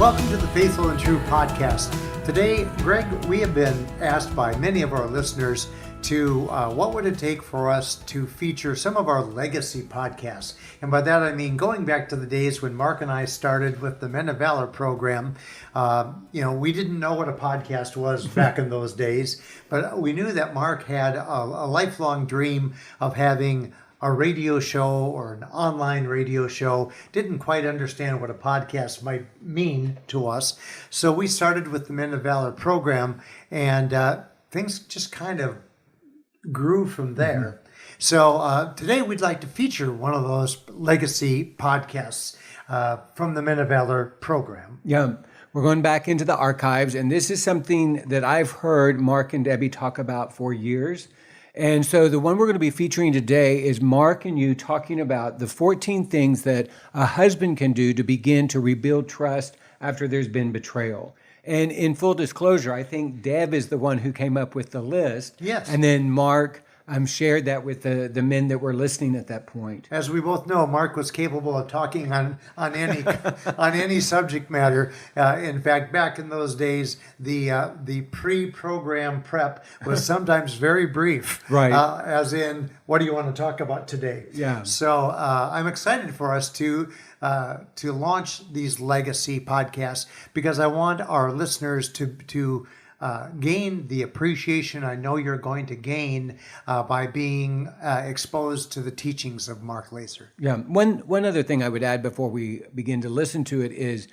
Welcome to the Faithful and True podcast. Today, Greg, we have been asked by many of our listeners to what would it take for us to feature some of our legacy podcasts. And by that I mean going back to the days when Mark and I started with the Men of Valor program. We didn't know what a podcast was back in those days, but we knew that Mark had a lifelong dream of having a radio show or an online radio show. Didn't quite understand what a podcast might mean to us. So we started with the Men of Valor program, and things just kind of grew from there. So today we'd like to feature one of those legacy podcasts from the Men of Valor program. Yeah, we're going back into the archives, and this is something that I've heard Mark and Debbie talk about for years. And so the one we're going to be featuring today is Mark and you talking about the 14 things that a husband can do to begin to rebuild trust after there's been betrayal. And in full disclosure, I think Deb is the one who came up with the list. Yes. And then Mark shared that with the men that were listening at that point. As we both know, Mark was capable of talking on any on any subject matter. In fact, back in those days, the pre-program prep was sometimes very brief. Right. As in, what do you want to talk about today? Yeah. So I'm excited for us to launch these legacy podcasts because I want our listeners to gain the appreciation I know you're going to gain by being exposed to the teachings of Mark Laaser. Yeah. One other thing I would add before we begin to listen to it is,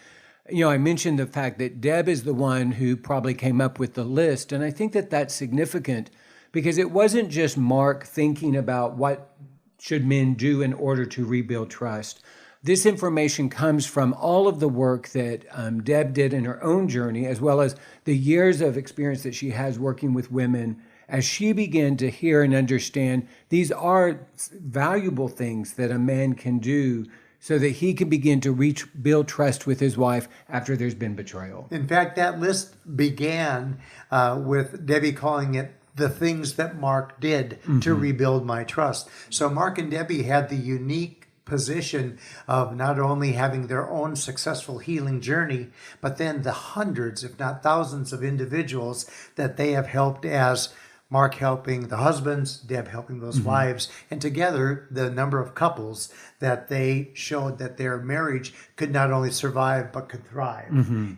I mentioned the fact that Deb is the one who probably came up with the list. And I think that that's significant because it wasn't just Mark thinking about what should men do in order to rebuild trust. This information comes from all of the work that Deb did in her own journey, as well as the years of experience that she has working with women as she began to hear and understand these are valuable things that a man can do so that he can begin to build trust with his wife after there's been betrayal. In fact, that list began with Debbie calling it the things that Mark did to rebuild my trust. So Mark and Debbie had the unique position of not only having their own successful healing journey, but then the hundreds, if not thousands of individuals that they have helped, as Mark helping the husbands, Deb helping those wives, and together the number of couples that they showed that their marriage could not only survive but could thrive.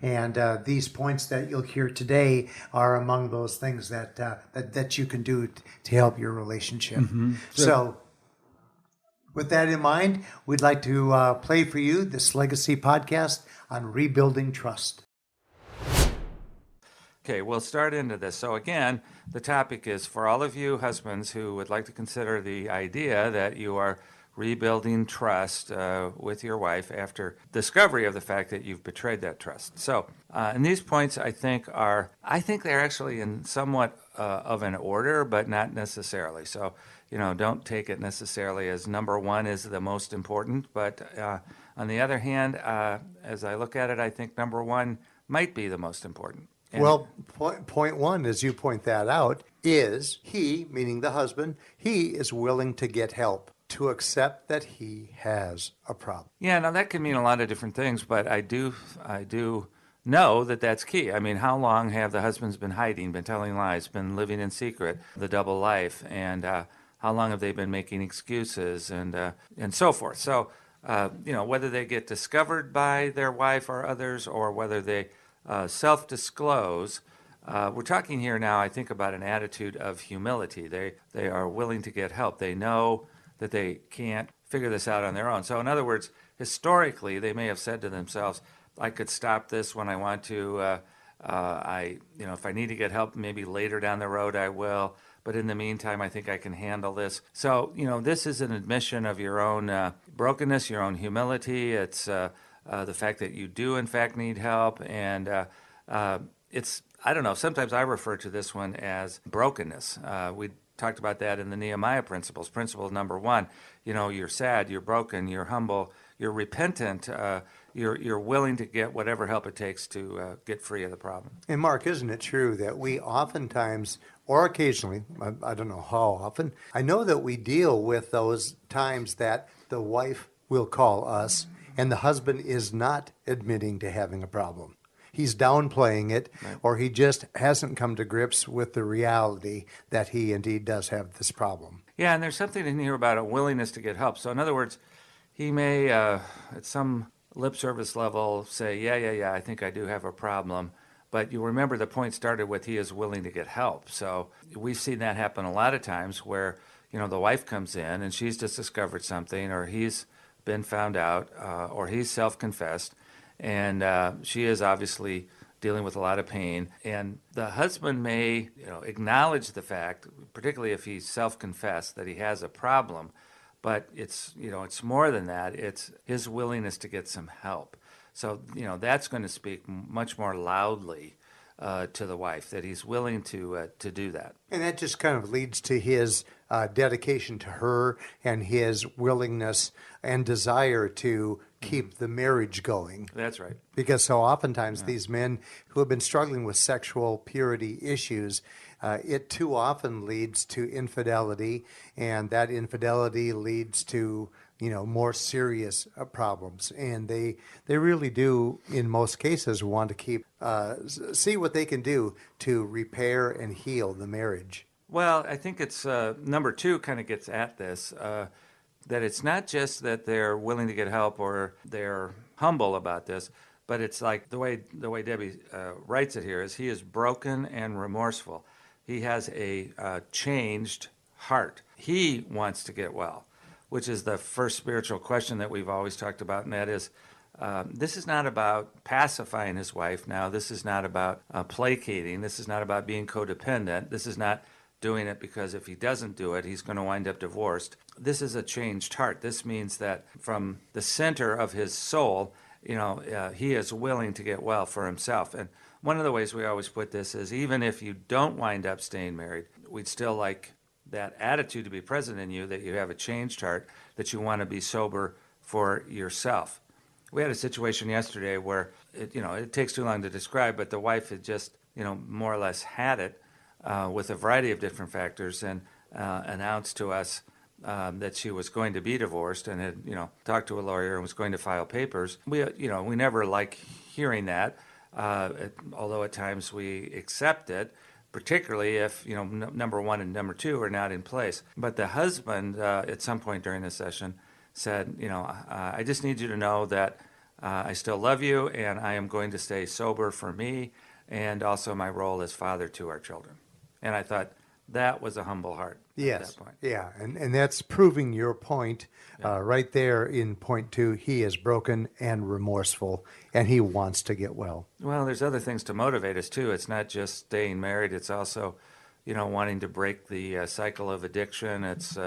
And these points that you'll hear today are among those things that you can do to help your relationship. So with that in mind, we'd like to play for you this legacy podcast on rebuilding trust. Okay, we'll start into this. So again, the topic is for all of you husbands who would like to consider the idea that you are rebuilding trust with your wife after discovery of the fact that you've betrayed that trust. So, and these points I think they're actually in somewhat of an order, but not necessarily. So, don't take it necessarily as number one is the most important. But on the other hand, as I look at it, I think number one might be the most important. And point one, as you point that out, is he, meaning the husband, he is willing to get help, to accept that he has a problem. Yeah, now that can mean a lot of different things, but I do know that that's key. I mean, how long have the husbands been hiding, been telling lies, been living in secret, the double life, and how long have they been making excuses and so forth? So, whether they get discovered by their wife or others, or whether they self-disclose, we're talking here now, I think, about an attitude of humility. They are willing to get help. They know that they can't figure this out on their own. So in other words, historically, they may have said to themselves, I could stop this when I want to. If I need to get help, maybe later down the road I will. But in the meantime, I think I can handle this. So, this is an admission of your own brokenness, your own humility. It's the fact that you do, in fact, need help. And it's, I don't know, sometimes I refer to this one as brokenness. We talked about that in the Nehemiah principles. Principle number one, you're sad, you're broken, you're humble, you're repentant, you're willing to get whatever help it takes to get free of the problem. And Mark, isn't it true that we oftentimes, or occasionally, I don't know how often, I know that we deal with those times that the wife will call us and the husband is not admitting to having a problem. He's downplaying it, or he just hasn't come to grips with the reality that he indeed does have this problem. Yeah, and there's something in here about a willingness to get help. So in other words, he may, at some lip service level, say, yeah, I think I do have a problem. But you remember the point started with he is willing to get help. So we've seen that happen a lot of times where, the wife comes in and she's just discovered something, or he's been found out, or he's self-confessed, and she is obviously dealing with a lot of pain. And the husband may, acknowledge the fact, particularly if he's self-confessed, that he has a problem. But it's more than that. It's his willingness to get some help. So, that's going to speak much more loudly to the wife, that he's willing to do that. And that just kind of leads to his dedication to her and his willingness and desire to keep the marriage going. That's right. Because so oftentimes these men who have been struggling with sexual purity issues, it too often leads to infidelity, and that infidelity leads to more serious problems. And they really do, in most cases, want to keep see what they can do to repair and heal the marriage. Well, I think it's number two kind of gets at this, that it's not just that they're willing to get help or they're humble about this, but it's like the way Debbie writes it here is he is broken and remorseful. He has a changed heart. He wants to get well, which is the first spiritual question that we've always talked about, and that is, this is not about pacifying his wife now. This is not about placating. This is not about being codependent. This is not doing it because if he doesn't do it, he's going to wind up divorced. This is a changed heart. This means that from the center of his soul, he is willing to get well for himself. And one of the ways we always put this is even if you don't wind up staying married, we'd still like that attitude to be present in you, that you have a changed heart, that you want to be sober for yourself. We had a situation yesterday where, it takes too long to describe, but the wife had just, more or less had it with a variety of different factors and announced to us that she was going to be divorced and had, talked to a lawyer and was going to file papers. We never like hearing that, although at times we accept it, particularly if, number one and number two are not in place. But the husband, at some point during the session, said, I just need you to know that I still love you and I am going to stay sober for me and also my role as father to our children. And I thought that was a humble heart at that point. Yeah, and that's proving your point right there in point two. He is broken and remorseful, and he wants to get well. Well, there's other things to motivate us, too. It's not just staying married. It's also, wanting to break the cycle of addiction. It's,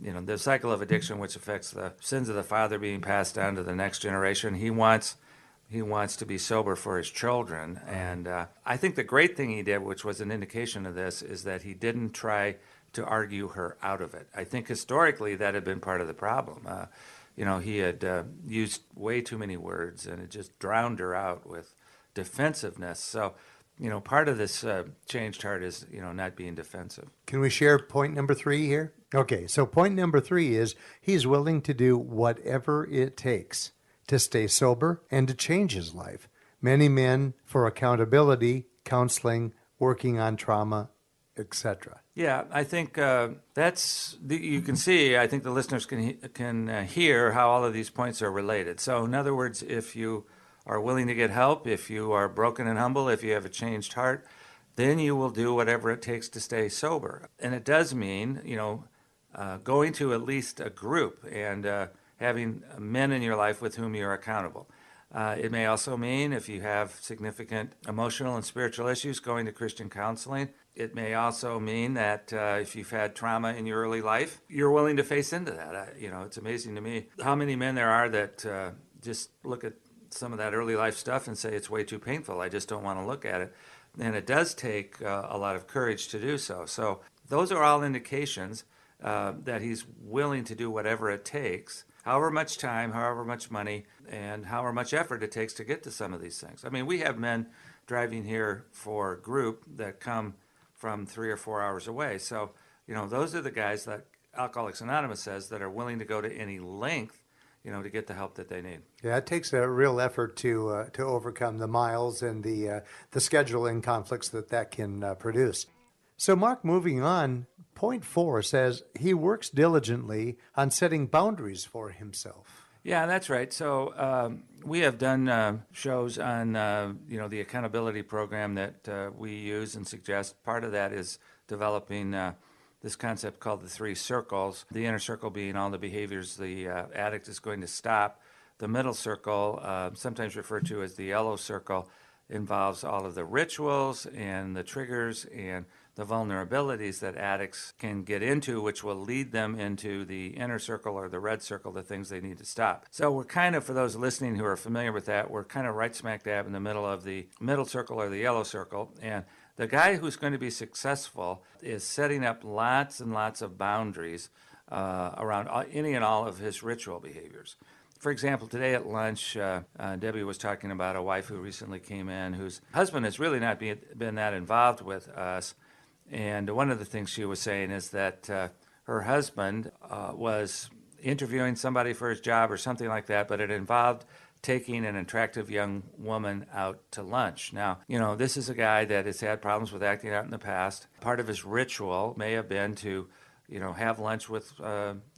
the cycle of addiction which affects the sins of the father being passed down to the next generation. He wants to be sober for his children. And I think the great thing he did, which was an indication of this, is that he didn't try to argue her out of it. I think historically that had been part of the problem. He had used way too many words, and it just drowned her out with defensiveness. So, part of this changed heart is, not being defensive. Can we share point number three here? Okay, so point number three is he's willing to do whatever it takes to stay sober and to change his life. Many men for accountability, counseling, working on trauma, etc. Yeah, I think you can see, I think the listeners can hear how all of these points are related. So in other words, if you are willing to get help, if you are broken and humble, if you have a changed heart, then you will do whatever it takes to stay sober. And it does mean, going to at least a group and having men in your life with whom you're accountable. It may also mean if you have significant emotional and spiritual issues, going to Christian counseling. It may also mean that if you've had trauma in your early life, you're willing to face into that. It's amazing to me how many men there are that just look at some of that early life stuff and say it's way too painful. I just don't want to look at it. And it does take a lot of courage to do so. So those are all indications that he's willing to do whatever it takes, however much time, however much money, and however much effort it takes to get to some of these things. I mean, we have men driving here for a group that come from 3 or 4 hours away. So, those are the guys that Alcoholics Anonymous says that are willing to go to any length to get the help that they need. Yeah, it takes a real effort to overcome the miles and the scheduling conflicts that can produce. So, Mark, moving on, point 4 says he works diligently on setting boundaries for himself. Yeah, that's right. So we have done shows on the accountability program that we use and suggest. Part of that is developing this concept called the 3 circles. The inner circle being all the behaviors the addict is going to stop. The middle circle, sometimes referred to as the yellow circle, involves all of the rituals and the triggers and the vulnerabilities that addicts can get into, which will lead them into the inner circle or the red circle, the things they need to stop. So we're kind of, for those listening who are familiar with that, we're kind of right smack dab in the middle of the middle circle or the yellow circle. And the guy who's going to be successful is setting up lots and lots of boundaries around any and all of his ritual behaviors. For example, today at lunch, Debbie was talking about a wife who recently came in whose husband has really not been that involved with us. And one of the things she was saying is that her husband was interviewing somebody for his job or something like that, but it involved taking an attractive young woman out to lunch. Now, this is a guy that has had problems with acting out in the past. Part of his ritual may have been to have lunch with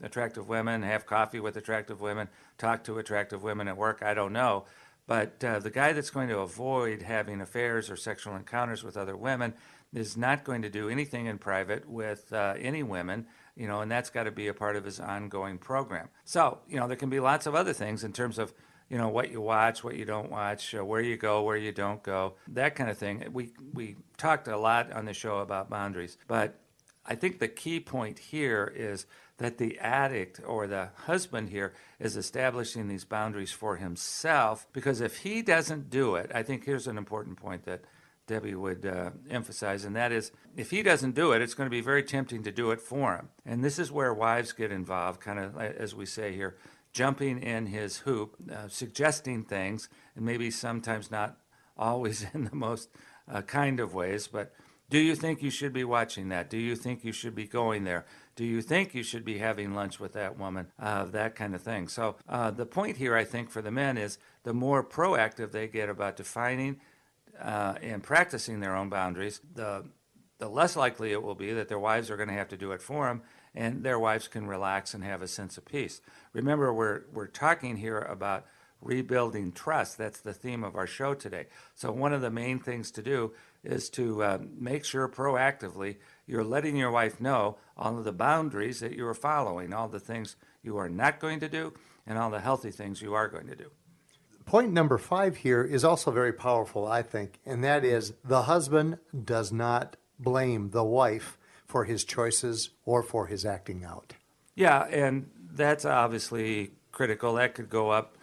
attractive women, have coffee with attractive women, talk to attractive women at work. I don't know. But the guy that's going to avoid having affairs or sexual encounters with other women is not going to do anything in private with any women, and that's got to be a part of his ongoing program. So, there can be lots of other things in terms of, what you watch, what you don't watch, where you go, where you don't go, that kind of thing. We talked a lot on the show about boundaries, but I think the key point here is that the addict or the husband here is establishing these boundaries for himself, because if he doesn't do it, I think here's an important point that Debbie would emphasize, and that is, if he doesn't do it, it's going to be very tempting to do it for him. And this is where wives get involved, kind of, as we say here, jumping in his hoop, suggesting things, and maybe sometimes not always in the most kind of ways, but do you think you should be watching that? Do you think you should be going there? Do you think you should be having lunch with that woman? That kind of thing. So the point here, I think, for the men is the more proactive they get about defining and practicing their own boundaries, the less likely it will be that their wives are going to have to do it for them, and their wives can relax and have a sense of peace. Remember, we're talking here about rebuilding trust. That's the theme of our show today. So one of the main things to do is to make sure proactively you're letting your wife know all of the boundaries that you are following, all the things you are not going to do, and all the healthy things you are going to do. Point number 5 here is also very powerful, I think, and that is the husband does not blame the wife for his choices or for his acting out. Yeah, and that's obviously critical. That could go up,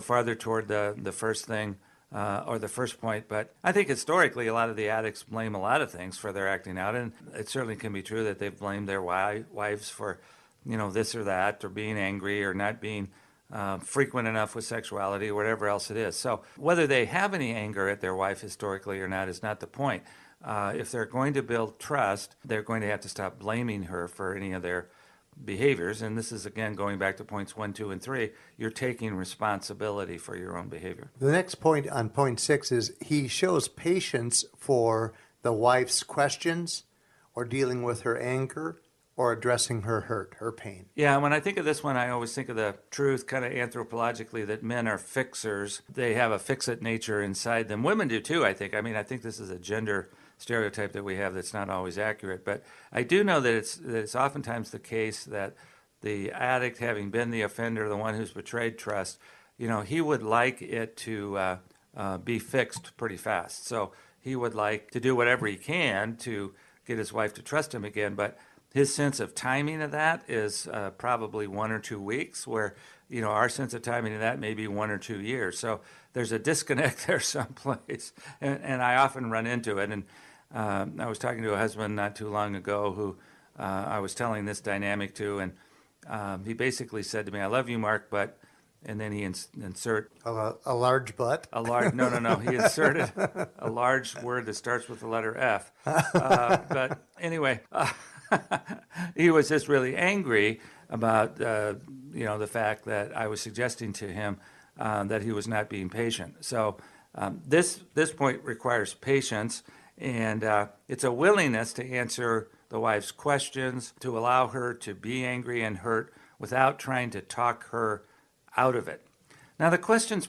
farther toward the first thing or the first point. But I think historically, a lot of the addicts blame a lot of things for their acting out, and it certainly can be true that they've blamed their wives for, this or that, or being angry, or not being frequent enough with sexuality, or whatever else it is. So whether they have any anger at their wife historically or not is not the point. If they're going to build trust, they're going to have to stop blaming her for any of their behaviors. And this is, again, going back to points 1, 2, and 3. You're taking responsibility for your own behavior. The next point on point 6 is he shows patience for the wife's questions or dealing with her anger or addressing her hurt, her pain. Yeah, when I think of this one, I always think of the truth kind of anthropologically that men are fixers. They have a fix-it nature inside them. Women do too, I think. I think this is a gender stereotype that we have that's not always accurate. But I do know that it's oftentimes the case that the addict, having been the offender, the one who's betrayed trust, he would like it to be fixed pretty fast. So he would like to do whatever he can to get his wife to trust him again. But his sense of timing of that is probably 1 or 2 weeks, where, our sense of timing of that may be 1 or 2 years. So there's a disconnect there someplace, and I often run into it. And I was talking to a husband not too long ago who I was telling this dynamic to, and he basically said to me, "I love you, Mark, but," and then he insert a large butt. No. He inserted a large word that starts with the letter F. But anyway. He was just really angry about, the fact that I was suggesting to him that he was not being patient. So this point requires patience, and it's a willingness to answer the wife's questions, to allow her to be angry and hurt without trying to talk her out of it. Now, the questions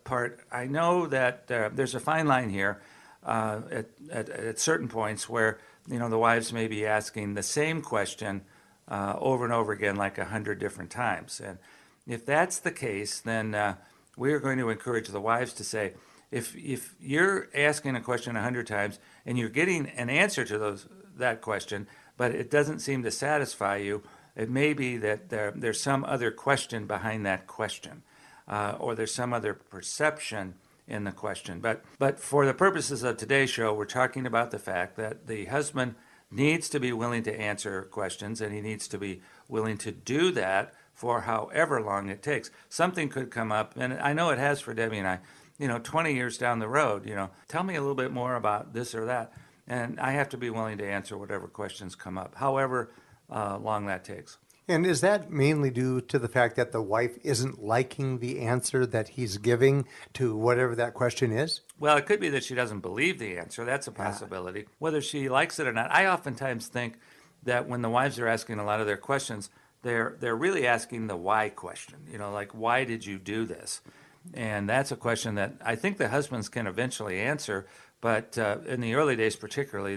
part, I know that there's a fine line here at certain points where the wives may be asking the same question over and over again, like 100 different times. And if that's the case, then we are going to encourage the wives to say, if you're asking a question 100 times and you're getting an answer to that question, but it doesn't seem to satisfy you, it may be that there's some other question behind that question, or there's some other perception in the question. But for the purposes of today's show, we're talking about the fact that the husband needs to be willing to answer questions, and he needs to be willing to do that for however long it takes. Something could come up, and I know it has for Debbie and I, 20 years down the road, tell me a little bit more about this or that. And I have to be willing to answer whatever questions come up, however long that takes. And is that mainly due to the fact that the wife isn't liking the answer that he's giving to whatever that question is? Well, it could be that she doesn't believe the answer. That's a possibility. Whether she likes it or not, I oftentimes think that when the wives are asking a lot of their questions, they're really asking the why question. Like, why did you do this? And that's a question that I think the husbands can eventually answer, but in the early days particularly,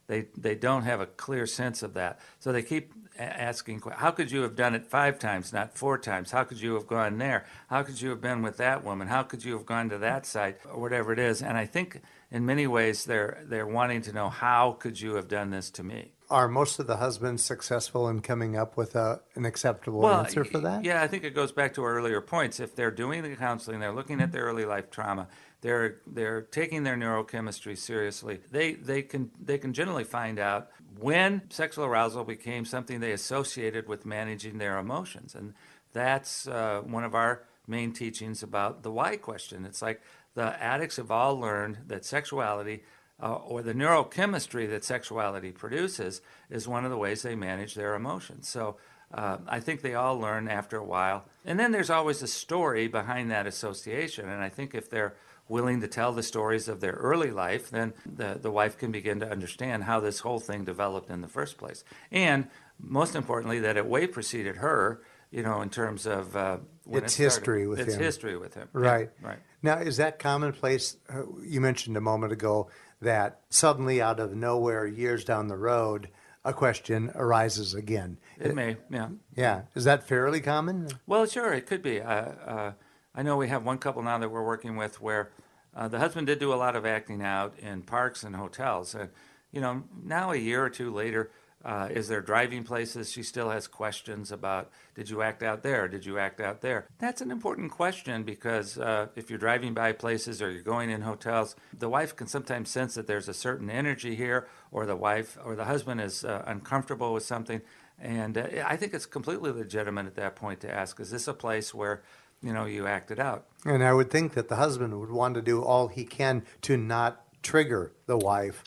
they don't have a clear sense of that. So they keep asking, how could you have done it 5 times, not 4 times? How could you have gone there? How could you have been with that woman? How could you have gone to that site? Or whatever it is. And I think in many ways they're wanting to know, how could you have done this to me? Are most of the husbands successful in coming up with an acceptable answer for that? Yeah, I think it goes back to our earlier points. If they're doing the counseling, they're looking at their early life trauma, they're taking their neurochemistry seriously, they can generally find out when sexual arousal became something they associated with managing their emotions. And that's one of our main teachings about the why question. It's like the addicts have all learned that sexuality or the neurochemistry that sexuality produces is one of the ways they manage their emotions. So I think they all learn after a while. And then there's always a story behind that association. And I think if they're willing to tell the stories of their early life, then the wife can begin to understand how this whole thing developed in the first place. And most importantly, that it way preceded her, in terms of when its it history with him. Its history with him. Right. Yeah, right. Now, is that commonplace? You mentioned a moment ago that suddenly out of nowhere, years down the road, a question arises again. It may, yeah. Yeah. Is that fairly common? Well, sure, it could be. I know we have one couple now that we're working with where the husband did do a lot of acting out in parks and hotels. And, now a year or two later, as they're driving places, she still has questions about, did you act out there? Did you act out there? That's an important question because if you're driving by places or you're going in hotels, the wife can sometimes sense that there's a certain energy here, or the wife or the husband is uncomfortable with something. And I think it's completely legitimate at that point to ask, is this a place where you acted out? And I would think that the husband would want to do all he can to not trigger the wife.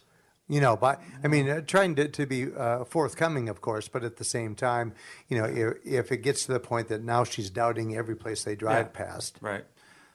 Trying to be forthcoming, of course, but at the same time, if it gets to the point that now she's doubting every place they drive past. Right.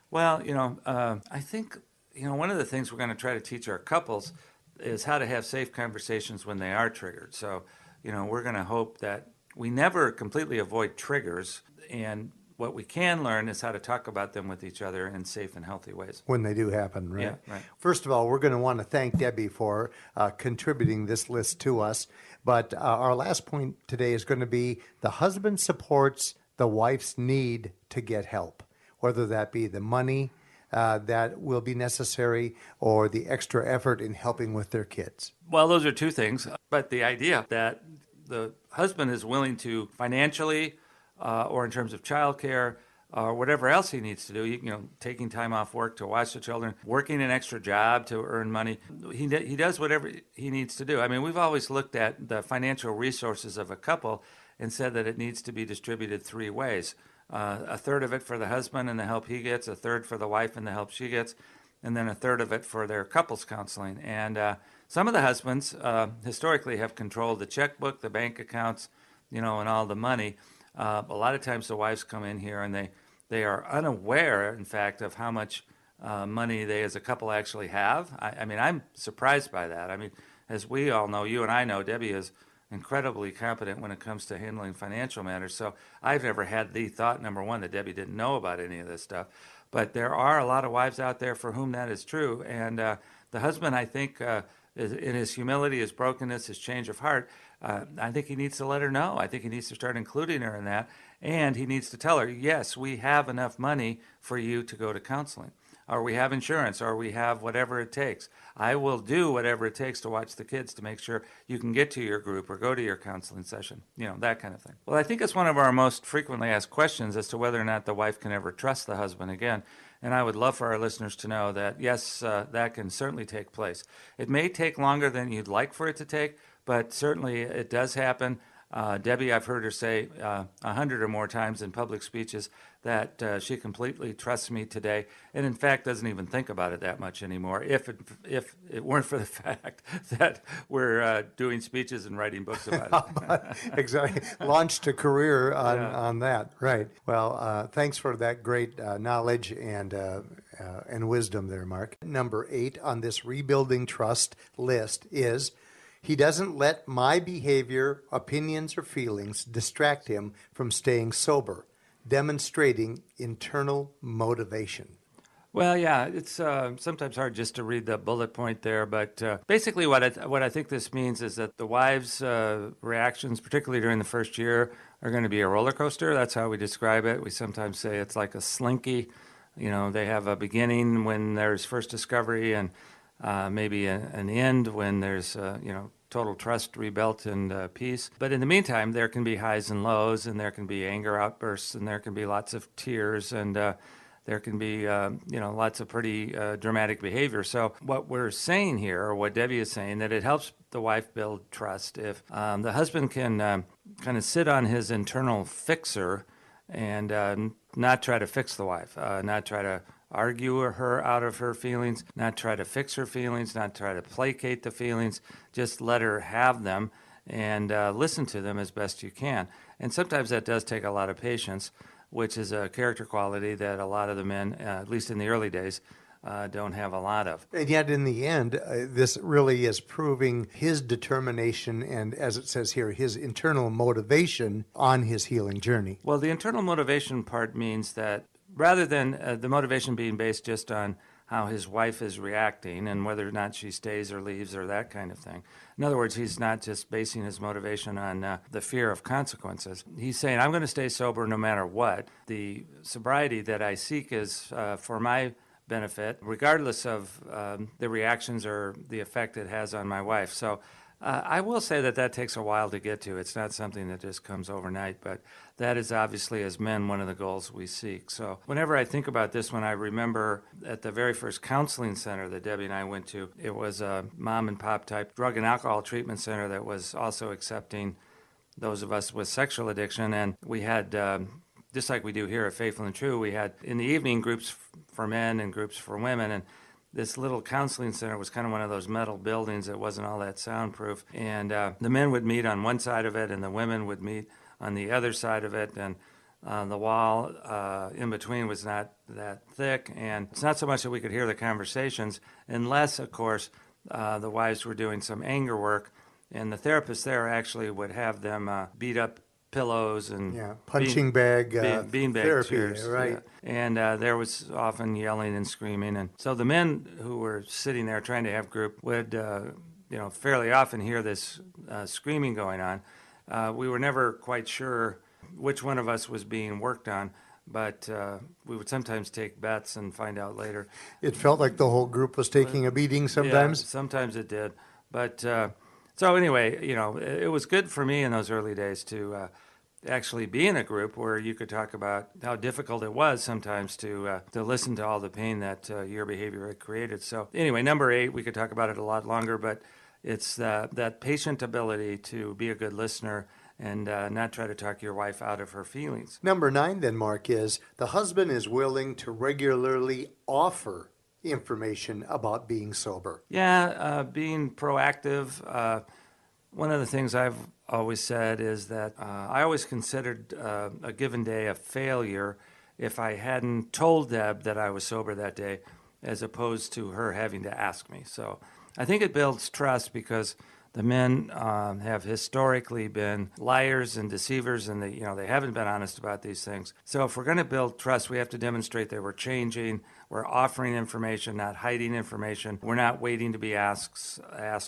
Well, I think, one of the things we're going to try to teach our couples is how to have safe conversations when they are triggered. So, we're going to hope that we never completely avoid triggers, and what we can learn is how to talk about them with each other in safe and healthy ways. When they do happen, right? Yeah, right. First of all, we're going to want to thank Debbie for contributing this list to us. But our last point today is going to be the husband supports the wife's need to get help, whether that be the money that will be necessary or the extra effort in helping with their kids. Well, those are two things. But the idea that the husband is willing to financially or in terms of childcare, or whatever else he needs to do, taking time off work to watch the children, working an extra job to earn money. He does whatever he needs to do. I mean, we've always looked at the financial resources of a couple and said that it needs to be distributed 3 ways. A third of it for the husband and the help he gets, a third for the wife and the help she gets, and then a third of it for their couples counseling. And some of the husbands historically have controlled the checkbook, the bank accounts, and all the money. A lot of times the wives come in here and they are unaware, in fact, of how much money they as a couple actually have. I mean, I'm surprised by that. I mean, as we all know, you and I know, Debbie is incredibly competent when it comes to handling financial matters. So I've never had the thought, number one, that Debbie didn't know about any of this stuff. But there are a lot of wives out there for whom that is true. And the husband, I think, in his humility, his brokenness, his change of heart, I think he needs to let her know. I think he needs to start including her in that. And he needs to tell her, yes, we have enough money for you to go to counseling, or we have insurance, or we have whatever it takes. I will do whatever it takes to watch the kids to make sure you can get to your group or go to your counseling session, that kind of thing. Well, I think it's one of our most frequently asked questions as to whether or not the wife can ever trust the husband again. And I would love for our listeners to know that, yes, that can certainly take place. It may take longer than you'd like for it to take, but certainly it does happen. Debbie, I've heard her say 100 or more times in public speeches that she completely trusts me today, and in fact doesn't even think about it that much anymore, if it weren't for the fact that we're doing speeches and writing books about it. Exactly. Launched a career on that. Right. Well, thanks for that great knowledge and wisdom there, Mark. Number 8 on this rebuilding trust list is, he doesn't let my behavior, opinions, or feelings distract him from staying sober, demonstrating internal motivation. Well, yeah, it's sometimes hard just to read the bullet point there, but basically what I think this means is that the wives' reactions, particularly during the first year, are going to be a roller coaster. That's how we describe it. We sometimes say it's like a slinky. They have a beginning when there's first discovery, and maybe an end when there's, total trust rebuilt and peace. But in the meantime, there can be highs and lows, and there can be anger outbursts, and there can be lots of tears, and there can be, lots of pretty dramatic behavior. So what we're saying here, or what Debbie is saying, that it helps the wife build trust if the husband can kind of sit on his internal fixer and not try to fix the wife, not try to argue her out of her feelings, not try to fix her feelings, not try to placate the feelings, just let her have them and listen to them as best you can. And sometimes that does take a lot of patience, which is a character quality that a lot of the men, at least in the early days, don't have a lot of. And yet in the end, this really is proving his determination and, as it says here, his internal motivation on his healing journey. Well, the internal motivation part means that rather than the motivation being based just on how his wife is reacting and whether or not she stays or leaves or that kind of thing. In other words, he's not just basing his motivation on the fear of consequences. He's saying, I'm going to stay sober no matter what. The sobriety that I seek is for my benefit, regardless of the reactions or the effect it has on my wife. So I will say that takes a while to get to. It's not something that just comes overnight, but that is obviously, as men, one of the goals we seek. So whenever I think about this one, I remember at the very first counseling center that Debbie and I went to, it was a mom and pop type drug and alcohol treatment center that was also accepting those of us with sexual addiction. And we had, just like we do here at Faithful and True, we had in the evening groups for men and groups for women. And this little counseling center was kind of one of those metal buildings that wasn't all that soundproof. And the men would meet on one side of it, and the women would meet on the other side of it. And the wall in between was not that thick. And it's not so much that we could hear the conversations, unless, of course, the wives were doing some anger work. And the therapist there actually would have them beat up pillows and punching bag beanbag therapy, chairs, right? Yeah. And there was often yelling and screaming, and so the men who were sitting there trying to have group would, fairly often hear this screaming going on. We were never quite sure which one of us was being worked on, but we would sometimes take bets and find out later. It felt like the whole group was taking a beating sometimes. Yeah, sometimes it did, but. So anyway, it was good for me in those early days to actually be in a group where you could talk about how difficult it was sometimes to listen to all the pain that your behavior had created. So anyway, number 8, we could talk about it a lot longer, but it's that patient ability to be a good listener and not try to talk your wife out of her feelings. Number 9 then, Mark, is the husband is willing to regularly offer information about being sober. Yeah, being proactive, One of the things I've always said is that I always considered a given day a failure if I hadn't told Deb that I was sober that day, as opposed to her having to ask me. So I think it builds trust because the men have historically been liars and deceivers, and they haven't been honest about these things. So if we're going to build trust, we have to demonstrate that we're changing, we're offering information, not hiding information. We're not waiting to be asked.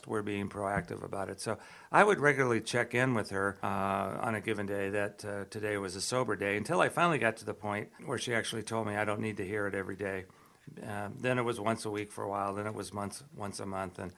We're being proactive about it. So I would regularly check in with her on a given day that today was a sober day, until I finally got to the point where she actually told me I don't need to hear it every day. Then it was once a week for a while. Then it was once a month, and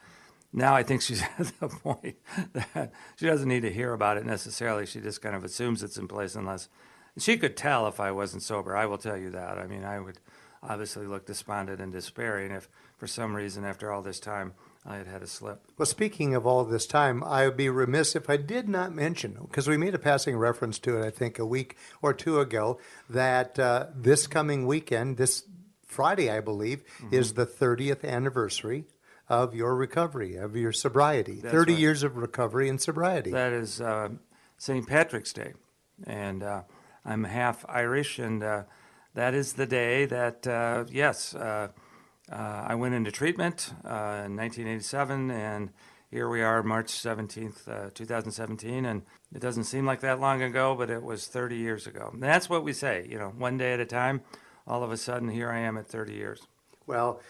now I think she's at the point that she doesn't need to hear about it necessarily. She just kind of assumes it's in place unless she could tell if I wasn't sober. I will tell you that. I mean, I would obviously look despondent and despairing if for some reason after all this time I had a slip. Well, speaking of all this time, I would be remiss if I did not mention, because we made a passing reference to it, I think, a week or two ago, that this coming weekend, this Friday, I believe, is the 30th anniversary of your recovery, of your sobriety. That's 30 right. years of recovery and sobriety. That is St. Patrick's Day, and I'm half Irish, and that is the day that, I went into treatment in 1987, and here we are, March 17th, 2017, and it doesn't seem like that long ago, but it was 30 years ago. And that's what we say, one day at a time. All of a sudden, here I am at 30 years. Well,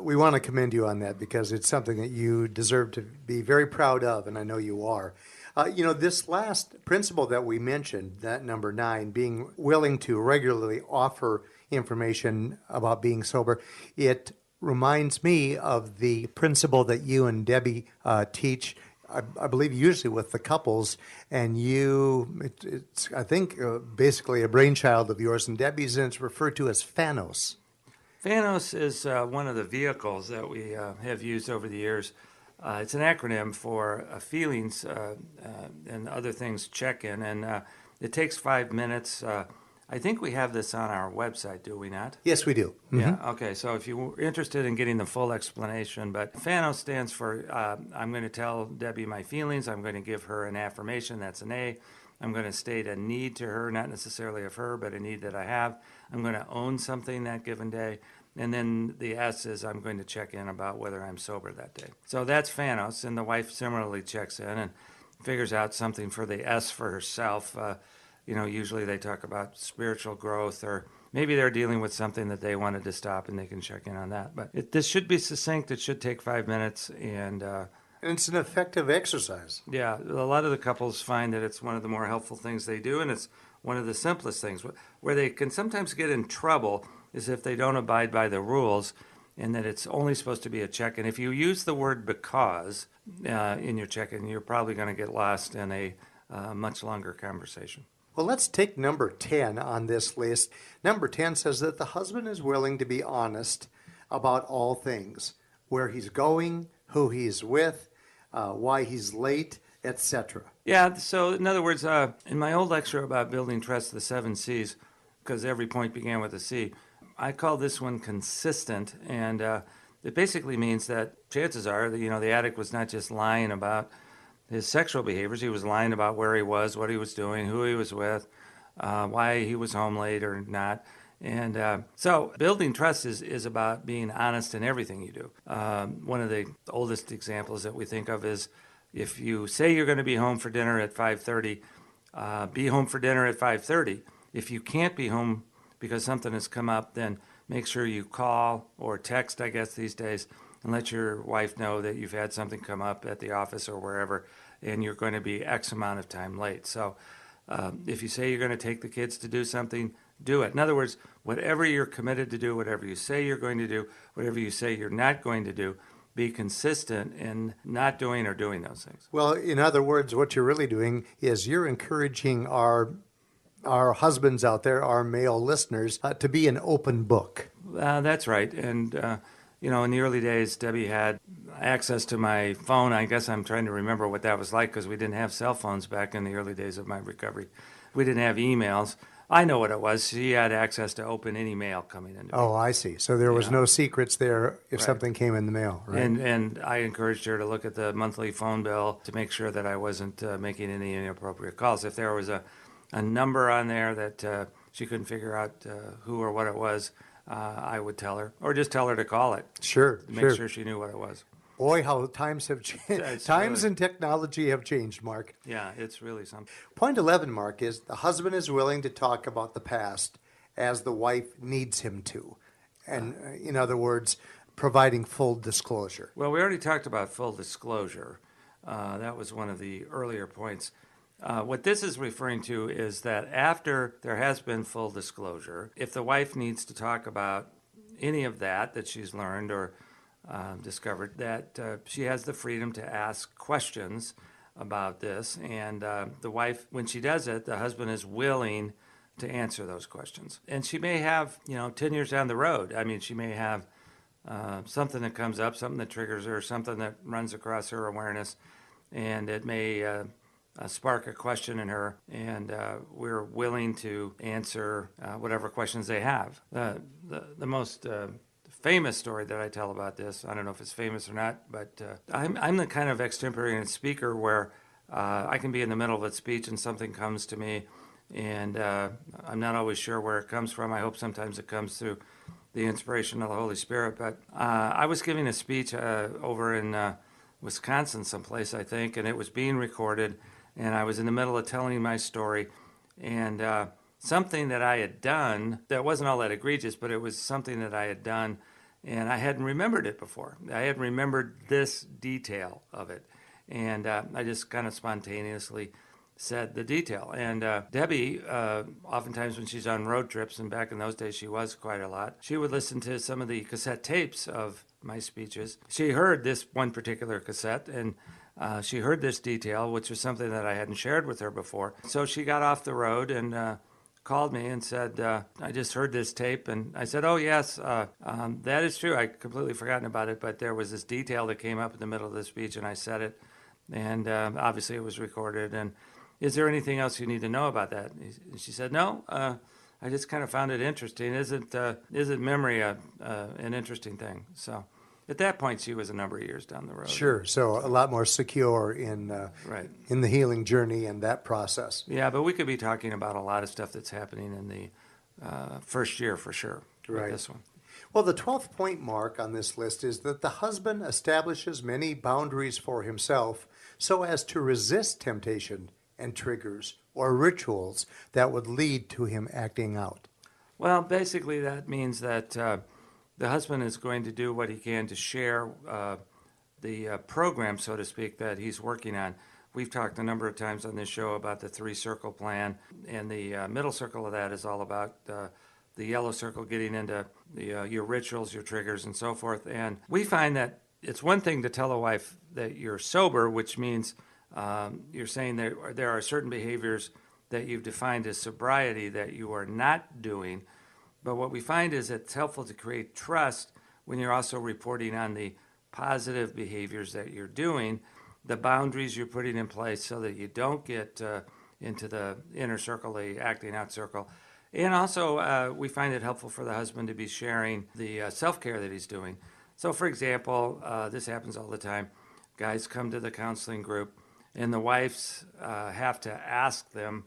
we want to commend you on that because it's something that you deserve to be very proud of, and I know you are. This last principle that we mentioned, that number 9, being willing to regularly offer information about being sober, it reminds me of the principle that you and Debbie teach, I believe usually with the couples, and it's I think, basically a brainchild of yours and Debbie's, and it's referred to as Thanos. Thanos is one of the vehicles that we have used over the years. It's an acronym for feelings and other things check-in, and it takes 5 minutes. I think we have this on our website, do we not? Yes, we do. Yeah, okay, so if you're interested in getting the full explanation, but Thanos stands for I'm going to tell Debbie my feelings, I'm going to give her an affirmation, that's an A. I'm going to state a need to her, not necessarily of her, but a need that I have. I'm going to own something that given day. And then the S is I'm going to check in about whether I'm sober that day. So that's Thanos, and the wife similarly checks in and figures out something for the S for herself. Usually they talk about spiritual growth, or maybe they're dealing with something that they wanted to stop and they can check in on that. But this should be succinct. It should take 5 minutes, and it's an effective exercise. yeah, a lot of the couples find that it's one of the more helpful things they do, and it's one of the simplest things. Where they can sometimes get in trouble is if they don't abide by the rules, and that it's only supposed to be a check-in. If you use the word because in your check-in, you're probably going to get lost in a much longer conversation. Well, let's take number 10 on this list. Number 10 says that the husband is willing to be honest about all things, where he's going, who he's with, why he's late, etc. Yeah, so in other words, in my old lecture about building trust, the 7 C's, because every point began with a C, I call this one consistent, and it basically means that chances are that, the addict was not just lying about his sexual behaviors, he was lying about where he was, what he was doing, who he was with, why he was home late or not. And so building trust is about being honest in everything you do. One of the oldest examples that we think of is if you say you're going to be home for dinner at 5:30, be home for dinner at 5:30. If you can't be home because something has come up, then make sure you call or text, I guess these days, and let your wife know that you've had something come up at the office or wherever, and you're going to be X amount of time late. So if you say you're going to take the kids to do something, do it. In other words, whatever you're committed to do, whatever you say you're going to do, whatever you say you're not going to do, be consistent in not doing or doing those things. Well, in other words, what you're really doing is you're encouraging our husbands out there, our male listeners, to be an open book. That's right. And, in the early days, Debbie had access to my phone. I guess I'm trying to remember what that was like because we didn't have cell phones back in the early days of my recovery. We didn't have emails. I know what it was. She had access to open any mail coming into me. Oh, I see. So there was Yeah. no secrets there if Right. something came in the mail, right? And I encouraged her to look at the monthly phone bill to make sure that I wasn't making any inappropriate calls. If there was a number on there that she couldn't figure out who or what it was, I would tell her, or just tell her to call it Sure, to make sure she knew what it was. Boy, how times have changed. It's Times really- and technology have changed, Mark. Yeah, it's really something. Point 11, Mark, is the husband is willing to talk about the past as the wife needs him to. And in other words, providing full disclosure. Well, we already talked about full disclosure. That was one of the earlier points. What this is referring to is that after there has been full disclosure, if the wife needs to talk about any of that she's learned or discovered, that she has the freedom to ask questions about this. And the wife, when she does it, the husband is willing to answer those questions. And she may have, 10 years down the road, she may have something that comes up, something that triggers her, something that runs across her awareness, and it may spark a question in her, and we're willing to answer whatever questions they have. The most famous story that I tell about this, I don't know if it's famous or not, but I'm the kind of extemporaneous speaker where I can be in the middle of a speech and something comes to me, and I'm not always sure where it comes from. I hope sometimes it comes through the inspiration of the Holy Spirit. But I was giving a speech over in Wisconsin someplace, I think, and it was being recorded, and I was in the middle of telling my story, and something that I had done that wasn't all that egregious, but it was something that I had done, and I hadn't remembered it before. I had remembered this detail of it, and I just kind of spontaneously said the detail. And Debbie, oftentimes when she's on road trips, and back in those days she was quite a lot, she would listen to some of the cassette tapes of my speeches. She heard this one particular cassette, and she heard this detail, which was something that I hadn't shared with her before. So she got off the road and called me and said, I just heard this tape. And I said, oh, yes, that is true. I'd completely forgotten about it, but there was this detail that came up in the middle of the speech, and I said it. And obviously it was recorded. And is there anything else you need to know about that? And she said, no, I just kind of found it interesting. Isn't memory an interesting thing? So at that point, she was a number of years down the road. Sure, so a lot more secure in Right. in the healing journey and that process. Yeah, but we could be talking about a lot of stuff that's happening in the first year for sure. With Right. this one. Well, the 12th point, Mark, on this list is that the husband establishes many boundaries for himself so as to resist temptation and triggers or rituals that would lead to him acting out. Well, basically that means that the husband is going to do what he can to share the program, so to speak, that he's working on. We've talked a number of times on this show about the 3-circle plan, and the middle circle of that is all about the yellow circle getting into your rituals, your triggers, and so forth. And we find that it's one thing to tell a wife that you're sober, which means you're saying there are certain behaviors that you've defined as sobriety that you are not doing. But what we find is it's helpful to create trust when you're also reporting on the positive behaviors that you're doing, the boundaries you're putting in place so that you don't get into the inner circle, the acting out circle. And also, we find it helpful for the husband to be sharing the self-care that he's doing. So, for example, this happens all the time. Guys come to the counseling group, and the wives have to ask them,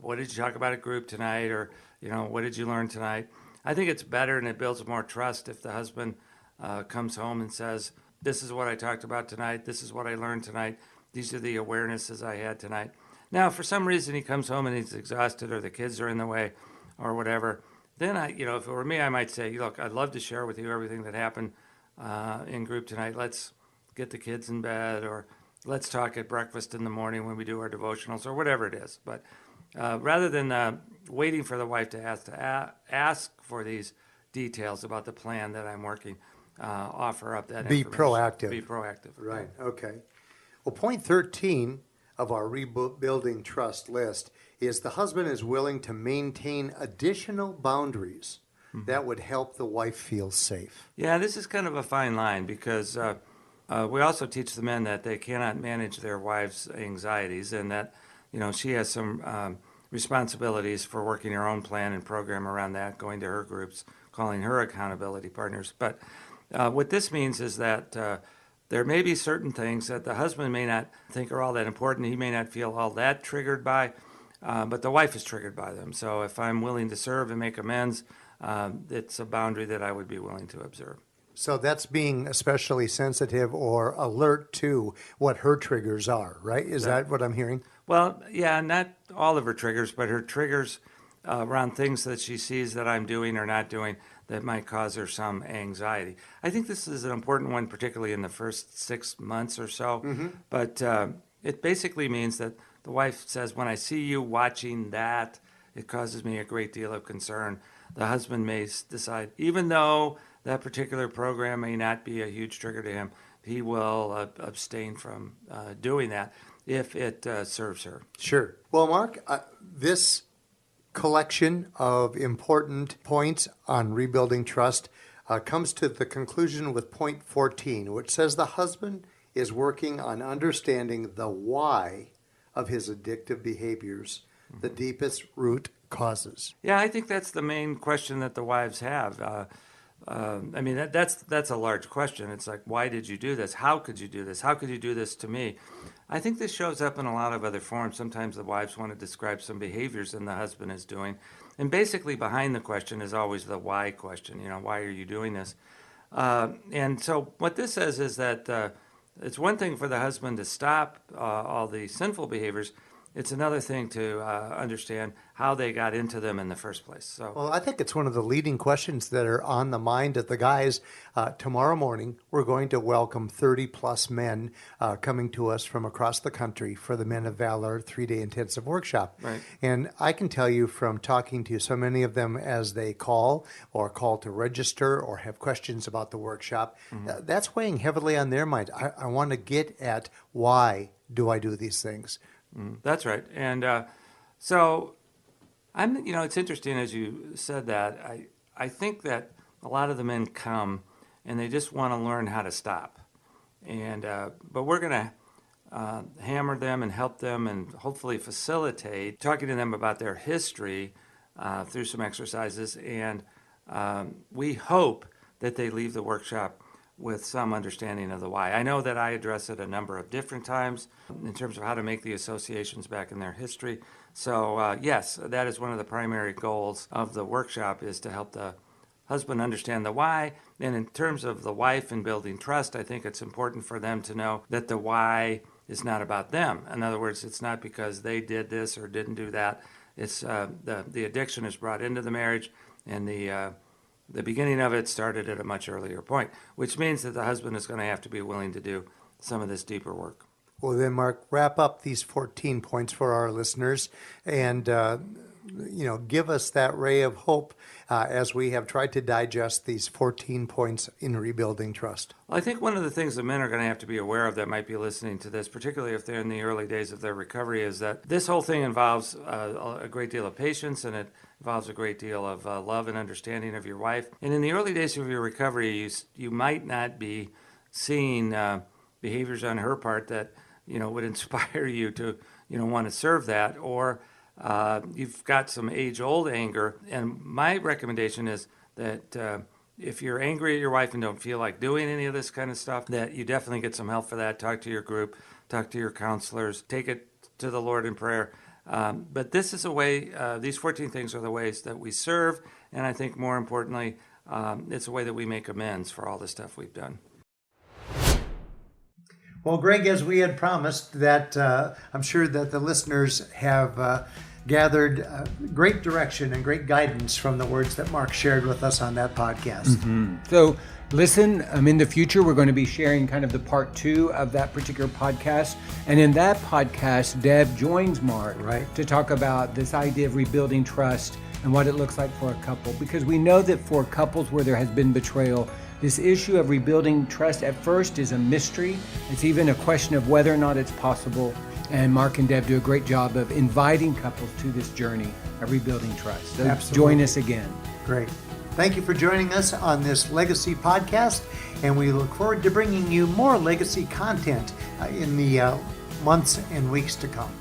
what did you talk about at group tonight? Or, what did you learn tonight? I think it's better and it builds more trust if the husband comes home and says, this is what I talked about tonight. This is what I learned tonight. These are the awarenesses I had tonight. Now, if for some reason he comes home and he's exhausted or the kids are in the way or whatever, then if it were me, I might say, look, I'd love to share with you everything that happened in group tonight. Let's get the kids in bed, or let's talk at breakfast in the morning when we do our devotionals, or whatever it is. But rather than waiting for the wife to ask for these details about the plan that I'm working, offer up that Be information. proactive. Be proactive. Right, okay. Well, point 13 of our rebuilding trust list is the husband is willing to maintain additional boundaries that would help the wife feel safe. Yeah, this is kind of a fine line because we also teach the men that they cannot manage their wives' anxieties, and that she has some responsibilities for working her own plan and program around that, going to her groups, calling her accountability partners. But what this means is that there may be certain things that the husband may not think are all that important. He may not feel all that triggered by, but the wife is triggered by them. So if I'm willing to serve and make amends, it's a boundary that I would be willing to observe. So that's being especially sensitive or alert to what her triggers are, right? Is that what I'm hearing? Well, yeah, not all of her triggers, but her triggers around things that she sees that I'm doing or not doing that might cause her some anxiety. I think this is an important one, particularly in the first 6 months or so. But it basically means that the wife says, when I see you watching that, it causes me a great deal of concern. The husband may decide, even though that particular program may not be a huge trigger to him, he will abstain from doing that if it serves her. Sure. Well, Mark, this collection of important points on rebuilding trust comes to the conclusion with point 14, which says the husband is working on understanding the why of his addictive behaviors, the deepest root causes. Yeah, I think that's the main question that the wives have. I mean, that's a large question. It's like, why did you do this? How could you do this? How could you do this to me? I think this shows up in a lot of other forms. Sometimes the wives want to describe some behaviors that the husband is doing. And basically behind the question is always the why question. Why are you doing this? And so what this says is that it's one thing for the husband to stop all the sinful behaviors. It's another thing to understand how they got into them in the first place. So, well, I think it's one of the leading questions that are on the mind of the guys. Tomorrow morning, we're going to welcome 30-plus men coming to us from across the country for the Men of Valor 3-day intensive workshop. Right. And I can tell you from talking to so many of them as they call to register or have questions about the workshop, that's weighing heavily on their mind. I want to get at why do I do these things? That's right. And so it's interesting as you said that. I think that a lot of the men come and they just want to learn how to stop. And but we're going to hammer them and help them and hopefully facilitate talking to them about their history through some exercises. And we hope that they leave the workshop with some understanding of the why. I know that I address it a number of different times in terms of how to make the associations back in their history. So yes, that is one of the primary goals of the workshop, is to help the husband understand the why. And in terms of the wife and building trust, I think it's important for them to know that the why is not about them. In other words, it's not because they did this or didn't do that. It's the addiction is brought into the marriage, and the beginning of it started at a much earlier point, which means that the husband is going to have to be willing to do some of this deeper work. Well, then, Mark, wrap up these 14 points for our listeners and, give us that ray of hope as we have tried to digest these 14 points in rebuilding trust. Well, I think one of the things that men are going to have to be aware of that might be listening to this, particularly if they're in the early days of their recovery, is that this whole thing involves a great deal of patience, and it involves a great deal of love and understanding of your wife. And in the early days of your recovery, you might not be seeing behaviors on her part that would inspire you to want to serve that, or you've got some age-old anger. And my recommendation is that if you're angry at your wife and don't feel like doing any of this kind of stuff, that you definitely get some help for that. Talk to your group, talk to your counselors, take it to the Lord in prayer. But this is a way, these 14 things are the ways that we serve, and I think more importantly, it's a way that we make amends for all the stuff we've done. Well, Greg, as we had promised, that I'm sure that the listeners have gathered great direction and great guidance from the words that Mark shared with us on that podcast. So listen, in the future, we're going to be sharing kind of the part 2 of that particular podcast. And in that podcast, Deb joins Mark to talk about this idea of rebuilding trust and what it looks like for a couple. Because we know that for couples where there has been betrayal, this issue of rebuilding trust at first is a mystery. It's even a question of whether or not it's possible. And Mark and Deb do a great job of inviting couples to this journey of rebuilding trust. So join us again. Great. Thank you for joining us on this Legacy podcast, and we look forward to bringing you more Legacy content in the months and weeks to come.